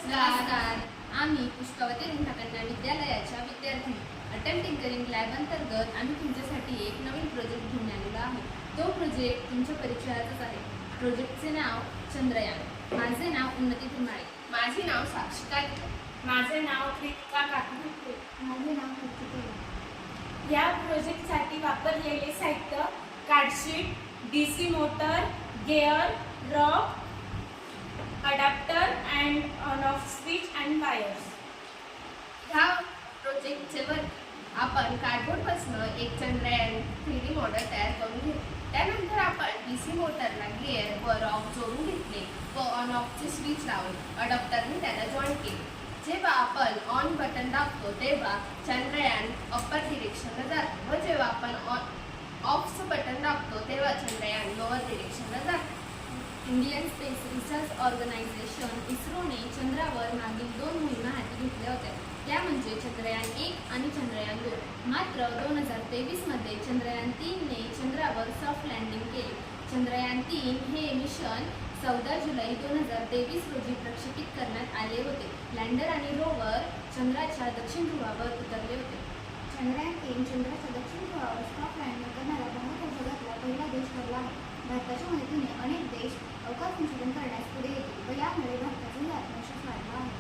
नमस्कार. आम्ही पुष्पावती कन्या विद्यालयाच्या विद्यार्थी अटल टिंकरिंग लॅब अंतर्गत आम्ही तुमच्यासाठी एक नवीन प्रोजेक्ट घेऊन आलेला आहे. तो प्रोजेक्ट तुमच्या परिचयाचाच आहे. प्रोजेक्टचे नाव चंद्रयान. माझे नाव उन्नती धुमाळे. माझे नाव साक्षी काळे. माझे नाव कृतिका काकू. माझे नाव कृतिका. या प्रोजेक्टसाठी वापरलेले साहित्य card sheet, DC motor, gear, rock, adapter and on off switch and wires. ह्या प्रोजेक्टचे वर आपण कार्डबोर्डपासून एक चंद्रयान 3D मॉडेल तयार करून घेतले. त्यानंतर आपण डीसी मोटरला गिअर व रॉक जोडून घेतले व ऑन ऑफचे स्विच लावून अडॅप्टरने त्याला जॉईन केले. जेव्हा आपण ऑन बटन दाबतो तेव्हा चंद्रयान अप्पर डिरेक्शनला जाते व जेव्हा आपण ऑफचं बटन दाबतो तेव्हा चंद्रयान लोअर डिरेक्शनला जाते. इंडियन स्पेस रिसर्च ऑर्गनायझेशन इस्रोने चंद्रावर मागील 2 मोहिमा हाती घेतल्या होत्या. त्या म्हणजे चंद्रयान 1 आणि चंद्रयान 2. मात्र 2023 चंद्रयान 3ने चंद्रावर सॉफ्ट लँडिंग केले. चंद्रयान 3 हे मिशन 14 जुलै 2023 रोजी प्रक्षेपित करण्यात आले होते. लँडर आणि रोवर चंद्राच्या दक्षिण ध्रुवावर उतरले होते. चंद्रयान 3 चंद्राच्या दक्षिण ध्रुवावर सॉफ्ट लँडिंग करणारा भारत जगातला पहिला देश ठरला आहे. भारताच्या मदतीने अनेक देश अवकाश संशोधन करण्यास पुढे येतील व यामुळे भारताचाही आत्मविश्वास वाढला आहे.